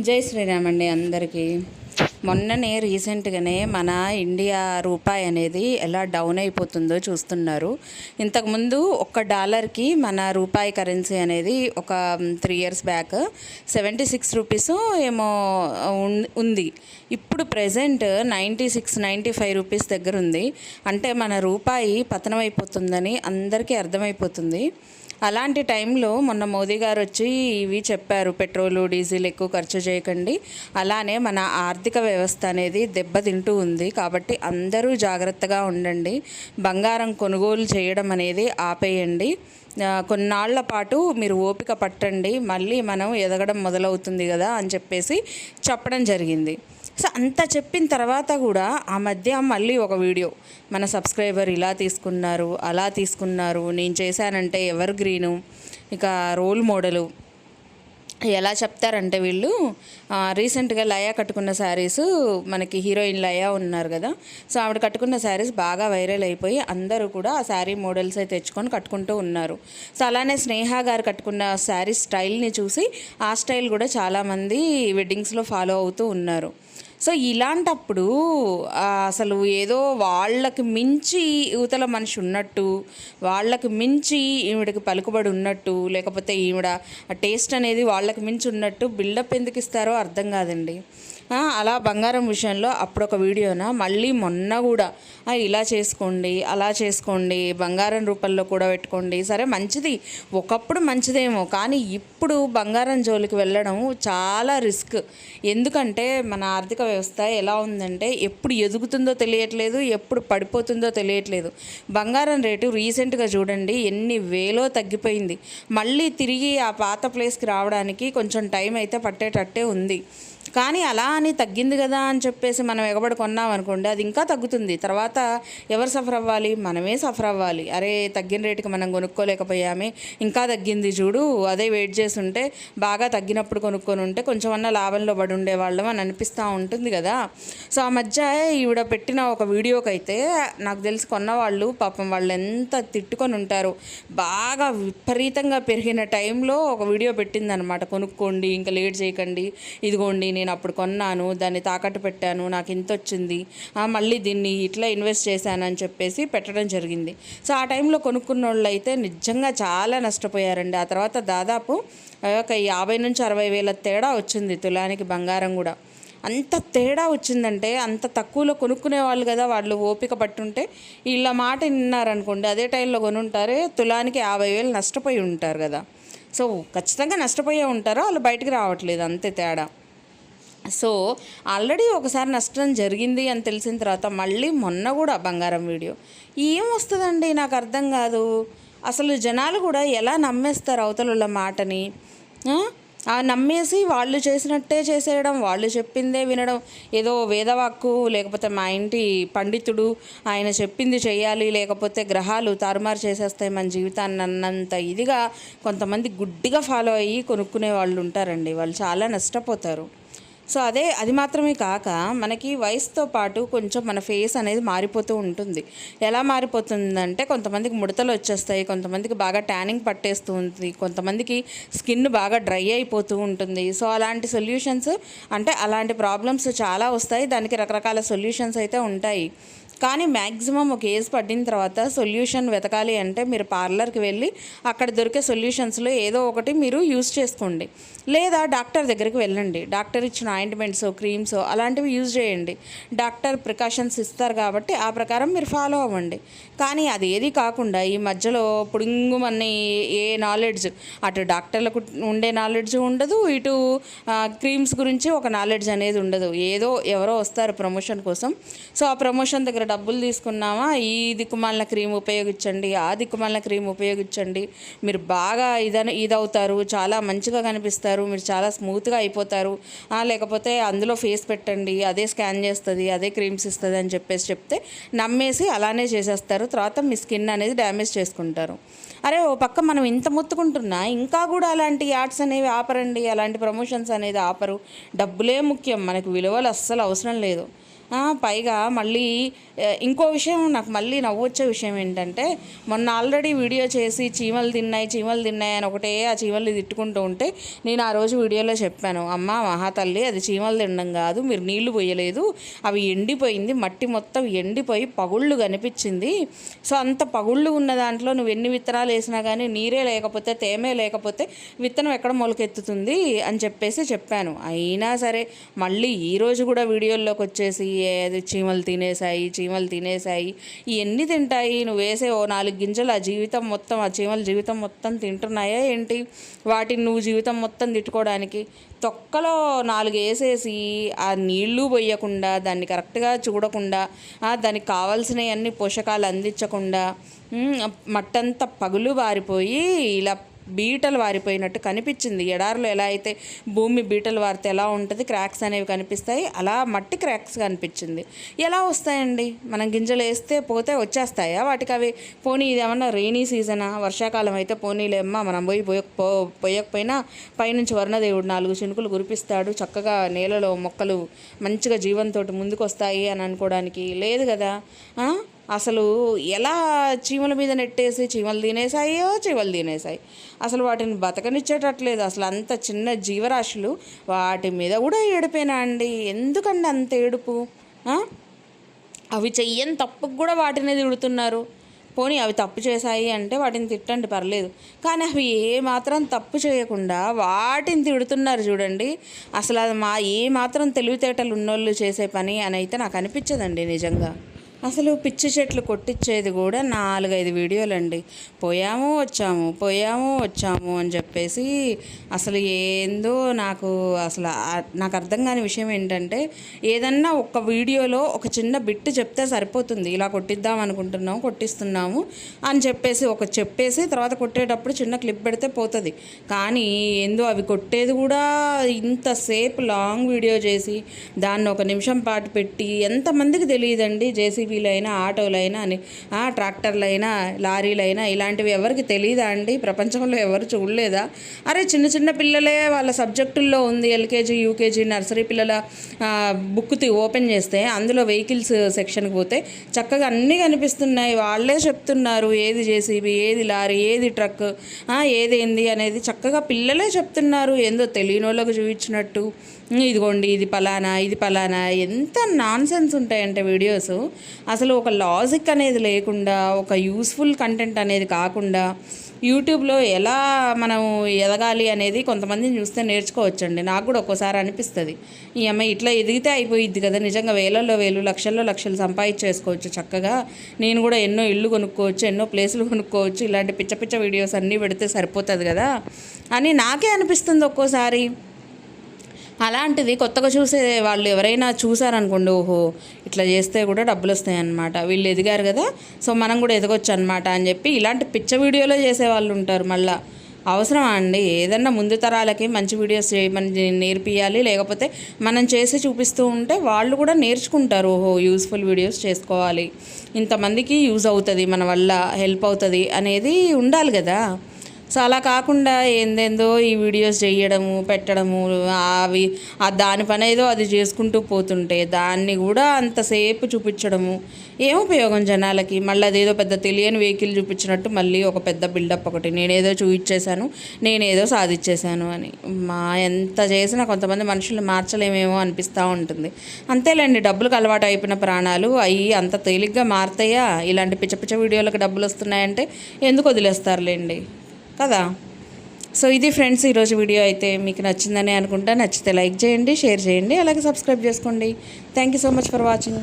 జై శ్రీరామ్ అండి అందరికీ. మొన్ననే రీసెంట్గానే మన ఇండియా రూపాయి అనేది ఎలా డౌన్ అయిపోతుందో చూస్తున్నారు. ఇంతకుముందు $1 మన రూపాయి కరెన్సీ అనేది ఒక 3 years బ్యాక్ 76 రూపీస్ ఏమో ఉంది. ఇప్పుడు ప్రెజెంట్ 96-95 రూపీస్ దగ్గర ఉంది. అంటే మన రూపాయి పతనం అయిపోతుందని అందరికీ అర్థమైపోతుంది. అలాంటి టైంలో మొన్న మోదీ గారు వచ్చి ఇవి చెప్పారు, పెట్రోలు డీజిల్ ఎక్కువ ఖర్చు చేయకండి, అలానే మన ఆర్థిక వ్యవస్థ అనేది దెబ్బతింటూ ఉంది కాబట్టి అందరూ జాగ్రత్తగా ఉండండి, బంగారం కొనుగోలు చేయడం అనేది ఆపేయండి, కొన్నాళ్ల పాటు మీరు ఓపిక పట్టండి, మళ్ళీ మనం ఎదగడం మొదలవుతుంది కదా అని చెప్పేసి చెప్పడం జరిగింది. సో అంత చెప్పిన తర్వాత కూడా ఆ మధ్య మళ్ళీ ఒక వీడియో, మన సబ్స్క్రైబర్ ఇలా తీసుకున్నారు అలా తీసుకున్నారు, నేను చేశానంటే ఎవర్ గ్రీను, ఇక రోల్ మోడలు ఎలా చెప్తారంటే వీళ్ళు రీసెంట్గా లయా కట్టుకున్న శారీస్, మనకి హీరోయిన్ లయా ఉన్నారు కదా, సో ఆవిడ కట్టుకున్న శారీస్ బాగా వైరల్ అయిపోయి అందరూ కూడా ఆ శారీ మోడల్స్ అయితే తెచ్చుకొని కట్టుకుంటూ ఉన్నారు. సో అలానే స్నేహ గారు కట్టుకున్న శారీ స్టైల్ని చూసి ఆ స్టైల్ కూడా చాలామంది వెడ్డింగ్స్లో ఫాలో అవుతూ ఉన్నారు. సో ఇలాంటప్పుడు అసలు ఏదో వాళ్ళకి మించి యువతల మనిషి ఉన్నట్టు, వాళ్ళకి మించి ఈవిడకి పలుకుబడి ఉన్నట్టు, లేకపోతే ఈవిడ టేస్ట్ అనేది వాళ్ళకి మించి ఉన్నట్టు బిల్డప్ ఎందుకు ఇస్తారో అర్థం కాదండి. అలా బంగారం విషయంలో అప్పుడు ఒక వీడియోనా, మళ్ళీ మొన్న కూడా ఇలా చేసుకోండి అలా చేసుకోండి, బంగారం రూపంలో కూడా పెట్టుకోండి, సరే మంచిది ఒకప్పుడు మంచిదేమో, కానీ ఇప్పుడు బంగారం జోలికి వెళ్ళడం చాలా రిస్క్. ఎందుకంటే మన ఆర్థిక వ్యవస్థ ఎలా ఉందంటే ఎప్పుడు ఎదుగుతుందో తెలియట్లేదు, ఎప్పుడు పడిపోతుందో తెలియట్లేదు. బంగారం రేటు రీసెంట్గా చూడండి ఎన్ని వేలో తగ్గిపోయింది, మళ్ళీ తిరిగి ఆ పాత ప్లేస్కి రావడానికి కొంచెం టైం అయితే పట్టేటట్టే ఉంది. కానీ అలా అని తగ్గింది కదా అని చెప్పేసి మనం ఎగబడి కొన్నాం అనుకోండి, అది ఇంకా తగ్గుతుంది. తర్వాత ఎవరు సఫర్ అవ్వాలి? మనమే సఫర్ అవ్వాలి. అరే తగ్గిన రేటుకి మనం కొనుక్కోలేకపోయామే, ఇంకా తగ్గింది చూడు, అదే వెయిట్ చేసి ఉంటే బాగా తగ్గినప్పుడు కొనుక్కొని ఉంటే కొంచెమన్నా లాభంలో పడి ఉండేవాళ్ళం అని అనిపిస్తూ ఉంటుంది కదా. సో ఆ మధ్య ఈవిడ పెట్టిన ఒక వీడియోకి అయితే నాకు తెలిసి కొన్నవాళ్ళు పాపం వాళ్ళు ఎంత తిట్టుకొని ఉంటారు. బాగా విపరీతంగా పెరిగిన టైంలో ఒక వీడియో పెట్టిందనమాట, కొనుక్కోండి ఇంకా లేట్ చేయకండి, ఇదిగోండి నేను అప్పుడు కొన్నాను, దాన్ని తాకట్టు పెట్టాను, నాకు ఇంత వచ్చింది, మళ్ళీ దీన్ని ఇట్లా ఇన్వెస్ట్ చేశానని చెప్పేసి పెట్టడం జరిగింది. సో ఆ టైంలో కొనుక్కున్న వాళ్ళు అయితే నిజంగా చాలా నష్టపోయారండి. ఆ తర్వాత దాదాపు ఒక 50,000-60,000 వేల తేడా వచ్చింది తులానికి బంగారం కూడా. అంత తేడా వచ్చిందంటే అంత తక్కువలో కొనుక్కునే వాళ్ళు కదా, వాళ్ళు ఓపిక పట్టుంటే వీళ్ళ మాట విన్నారనుకోండి, అదే టైంలో కొనుంటారే తులానికి 50,000 నష్టపోయి ఉంటారు కదా. సో ఖచ్చితంగా నష్టపోయే ఉంటారో వాళ్ళు బయటికి రావట్లేదు, అంతే తేడా. సో ఆల్రెడీ ఒకసారి నష్టం జరిగింది అని తెలిసిన తర్వాత మళ్ళీ మొన్న కూడా బంగారం వీడియో ఏం వస్తుందండి నాకు అర్థం కాదు. అసలు జనాలు కూడా ఎలా నమ్మేస్తారు అవతల మాటని? నమ్మేసి వాళ్ళు చేసినట్టే చేసేయడం, వాళ్ళు చెప్పిందే వినడం, ఏదో వేదవాక్కు లేకపోతే మా ఇంటి పండితుడు ఆయన చెప్పింది చేయాలి, లేకపోతే గ్రహాలు తారుమారు చేసేస్తాయి మన జీవితాన్ని అన్నంత ఇదిగా కొంతమంది గుడ్డిగా ఫాలో అయ్యి కొనుక్కునే వాళ్ళు ఉంటారండి. వాళ్ళు చాలా నష్టపోతారు. సో అది మాత్రమే కాక మనకి వయసుతో పాటు కొంచెం మన ఫేస్ అనేది మారిపోతూ ఉంటుంది. ఎలా మారిపోతుందంటే కొంతమందికి ముడతలు వచ్చేస్తాయి, కొంతమందికి బాగా ట్యానింగ్ పట్టేస్తూ ఉంటుంది, కొంతమందికి స్కిన్ బాగా డ్రై అయిపోతూ ఉంటుంది. సో అలాంటి సొల్యూషన్స్ అంటే అలాంటి ప్రాబ్లమ్స్ చాలా వస్తాయి, దానికి రకరకాల సొల్యూషన్స్ అయితే ఉంటాయి. కానీ మ్యాక్సిమం ఒక ఏజ్ పడిన తర్వాత సొల్యూషన్ వెతకాలి అంటే మీరు పార్లర్కి వెళ్ళి అక్కడ దొరికే సొల్యూషన్స్లో ఏదో ఒకటి మీరు యూజ్ చేసుకోండి, లేదా డాక్టర్ దగ్గరికి వెళ్ళండి. డాక్టర్ ఇచ్చిన ఆయింట్మెంట్స్, క్రీమ్స్ అలాంటివి యూజ్ చేయండి. డాక్టర్ ప్రికాషన్స్ ఇస్తారు కాబట్టి ఆ ప్రకారం మీరు ఫాలో అవ్వండి. కానీ అది ఏది కాకుండా ఈ మధ్యలో పుడింగుమని ఏ నాలెడ్జ్, అటు డాక్టర్లకు ఉండే నాలెడ్జ్ ఉండదు, ఇటు క్రీమ్స్ గురించి ఒక నాలెడ్జ్ అనేది ఉండదు. ఏదో ఎవరో వస్తారు ప్రమోషన్ కోసం, సో ఆ ప్రమోషన్ దగ్గర డబ్బులు తీసుకున్నామా, ఈ దిక్కుమాలిన క్రీమ్ ఉపయోగించండి, ఆ దిక్కుమాలిన క్రీమ్ ఉపయోగించండి, మీరు బాగా ఇదవుతారు, చాలా మంచిగా కనిపిస్తారు, మీరు చాలా స్మూత్గా అయిపోతారు, లేకపోతే అందులో ఫేస్ పెట్టండి, అదే స్కాన్ చేస్తుంది, అదే క్రీమ్స్ ఇస్తుంది అని చెప్పేసి చెప్తే నమ్మేసి అలానే చేసేస్తారు. తర్వాత మీ స్కిన్ అనేది డ్యామేజ్ చేసుకుంటారు. అరే ఓ పక్క మనం ఇంత మొత్తుకుంటున్నా ఇంకా కూడా అలాంటి యాడ్స్ అనేవి ఆపరండి, అలాంటి ప్రమోషన్స్ అనేది ఆపరు. డబ్బులే ముఖ్యం, మనకు విలువలు అస్సలు అవసరం లేదు. పైగా మళ్ళీ ఇంకో విషయం నాకు మళ్ళీ నవ్వొచ్చే విషయం ఏంటంటే, మొన్న ఆల్రెడీ వీడియో చేసి చీమలు తిన్నాయి అని ఒకటే ఆ చీమల్ని తిట్టుకుంటూ ఉంటే, నేను ఆ రోజు వీడియోలో చెప్పాను, అమ్మ మహాతల్లి అది చీమలు తినడం కాదు, మీరు నీళ్లు పోయలేదు, అవి ఎండిపోయింది, మట్టి మొత్తం ఎండిపోయి పగుళ్ళు కనిపించింది. సో అంత పగుళ్ళు ఉన్న దాంట్లో నువ్వు ఎన్ని విత్తనాలు వేసినా కానీ నీరే లేకపోతే తేమే లేకపోతే విత్తనం ఎక్కడ మొలకెత్తుతుంది అని చెప్పాను. అయినా సరే మళ్ళీ ఈరోజు కూడా వీడియోల్లోకి వచ్చేసి ఏది చీమలు తినేసాయి, ఇవన్నీ తింటాయి, నువ్వు వేసే ఓ 4 గింజలు ఆ చీమల జీవితం మొత్తం తింటున్నాయా ఏంటి, వాటిని నువ్వు జీవితం మొత్తం తిట్టుకోవడానికి తొక్కలో 4 వేసేసి ఆ నీళ్లు పోయకుండా, దాన్ని కరెక్ట్గా చూడకుండా, దానికి కావాల్సినవన్నీ పోషకాలు అందించకుండా మట్టంతా పగులు బారిపోయి ఇలా బీటలు వారిపోయినట్టు కనిపించింది. ఎడారిలో ఎలా అయితే భూమి బీటలు వారితే ఎలా ఉంటుంది, క్రాక్స్ అనేవి కనిపిస్తాయి, అలా మట్టి క్రాక్స్ కనిపించింది. ఎలా వస్తాయండి? మనం గింజలు వేస్తే పోతే వచ్చేస్తాయా వాటికి అవి? పోనీ ఇది ఏమన్నా రెయినీ సీజనా, వర్షాకాలం అయితే పోనీలేమ్మా మనం పోయకపోయినా పైనుంచి వర్ణదేవుడు 4 చినుకులు కురిపిస్తాడు, చక్కగా నేలలో మొక్కలు మంచిగా జీవంతో ముందుకు వస్తాయి అని అనుకోవడానికి లేదు కదా. అసలు ఎలా చీమల మీద నెట్టేసి చీమలు తినేసాయి, అసలు వాటిని బతకనిచ్చేటట్లేదు. అసలు అంత చిన్న జీవరాశులు, వాటి మీద కూడా ఏడిపోయినా అండి. ఎందుకండి అంత ఏడుపు? అవి చెయ్యని తప్పుకు కూడా వాటిని తిడుతున్నారు. పోనీ అవి తప్పు చేశాయి అంటే వాటిని తిట్టండి, పర్లేదు, కానీ అవి ఏమాత్రం తప్పు చేయకుండా వాటిని తిడుతున్నారు చూడండి. అసలు అది ఏమాత్రం తెలివితేటలు ఉన్నోళ్ళు చేసే పని అని అయితే నాకు అనిపించదండి నిజంగా. అసలు పిచ్చి చెట్లు కొట్టించేది కూడా 4-5 వీడియోలండి. పోయాము వచ్చాము అని చెప్పేసి అసలు ఏందో నాకు అర్థం కాని విషయం ఏంటంటే, ఏదన్నా ఒక వీడియోలో ఒక చిన్న బిట్ చెప్తే సరిపోతుంది, ఇలా కొట్టిద్దాం అనుకుంటున్నాము, కొట్టిస్తున్నాము అని చెప్పేసి తర్వాత కొట్టేటప్పుడు చిన్న క్లిప్ పెడితే పోతుంది. కానీ ఏందో అవి కొట్టేది కూడా ఇంతసేపు లాంగ్ వీడియో చేసి దాన్ని 1 నిమిషం పాటు పెట్టి ఎంతమందికి తెలియదండి? జేసీబీలైనా, ఆటోలైనా, ట్రాక్టర్లైనా, లారీలైనా ఇలాంటివి ఎవరికి తెలియదా అండి? ప్రపంచంలో ఎవరు చూడలేదా? అరే చిన్న పిల్లలే వాళ్ళ సబ్జెక్టుల్లో ఉంది, ఎల్కేజీ, యూకేజీ, నర్సరీ పిల్లల బుక్ ఓపెన్ చేస్తే అందులో వెహికల్స్ సెక్షన్కి పోతే చక్కగా అన్నీ కనిపిస్తున్నాయి. వాళ్ళే చెప్తున్నారు ఏది జేసీబీ, ఏది లారీ, ఏది ట్రక్, ఏదేంది అనేది చక్కగా పిల్లలే చెప్తున్నారు, ఏందో తెలియని వాళ్ళకు చూపించినట్టు. ఇదిగోండి ఇది పలానా ఎంత నాన్సెన్స్ ఉంటాయంటే వీడియోస్. అసలు ఒక లాజిక్ అనేది లేకుండా, ఒక యూస్ఫుల్ కంటెంట్ అనేది కాకుండా యూట్యూబ్లో ఎలా మనం ఎదగాలి అనేది కొంతమందిని చూస్తే నేర్చుకోవచ్చండి. నాకు కూడా ఒక్కోసారి అనిపిస్తుంది, ఈ అమ్మాయి ఇట్లా ఎదిగితే అయిపోయిద్ది కదా, నిజంగా వేలల్లో వేలు, లక్షల్లో లక్షలు సంపాదించేసుకోవచ్చు చక్కగా, నేను కూడా ఎన్నో ఇళ్ళు కొనుక్కోవచ్చు, ఎన్నో ప్లేసులు కొనుక్కోవచ్చు, ఇలాంటి పిచ్చ వీడియోస్ అన్నీ పెడితే సరిపోతుంది కదా అని నాకే అనిపిస్తుంది ఒక్కోసారి. అలాంటిది కొత్తగా చూసే వాళ్ళు ఎవరైనా చూసారనుకోండి, ఓహో ఇట్లా చేస్తే కూడా డబ్బులు వస్తాయి అన్నమాట, వీళ్ళు ఎదిగారు కదా, సో మనం కూడా ఎదగొచ్చు అనమాట అని చెప్పి ఇలాంటి పిచ్చ వీడియోలో చేసేవాళ్ళు ఉంటారు. మళ్ళీ అవసరమా అండి? ఏదన్నా ముందు తరాలకి మంచి వీడియోస్ చేయమని నేర్పియాలి, లేకపోతే మనం చేసి చూపిస్తూ ఉంటే వాళ్ళు కూడా నేర్చుకుంటారు, ఓహో యూస్ఫుల్ వీడియోస్ చేసుకోవాలి, ఇంతమందికి యూజ్ అవుతుంది, మన వల్ల హెల్ప్ అవుతుంది అనేది ఉండాలి కదా. సో అలా కాకుండా ఏందేందో ఈ వీడియోస్ చేయడము, పెట్టడము, అవి దాని పని ఏదో అది చేసుకుంటూ పోతుంటే దాన్ని కూడా అంతసేపు చూపించడము ఏం ఉపయోగం జనాలకి? మళ్ళీ అదేదో పెద్ద తెలియని వెహికల్ చూపించినట్టు మళ్ళీ ఒక పెద్ద బిల్డప్ ఒకటి, నేనేదో చూపించేశాను, నేనేదో సాధించేశాను అని. ఎంత చేసినా కొంతమంది మనుషులు మార్చలేమేమో అనిపిస్తూ ఉంటుంది. అంతేలేండి, డబ్బులకు అలవాటు అయిపోయిన ప్రాణాలు అవి అంత తేలిగ్గా మారుతాయా? ఇలాంటి పిచ్చ వీడియోలకు డబ్బులు వస్తున్నాయంటే ఎందుకు వదిలేస్తారులేండి కదా. సో ఇది ఫ్రెండ్స్ ఈరోజు వీడియో అయితే మీకు నచ్చిందని అనుకుంటా. నచ్చితే లైక్ చేయండి, షేర్ చేయండి, అలాగే సబ్స్క్రైబ్ చేసుకోండి. Thank you so much for watching.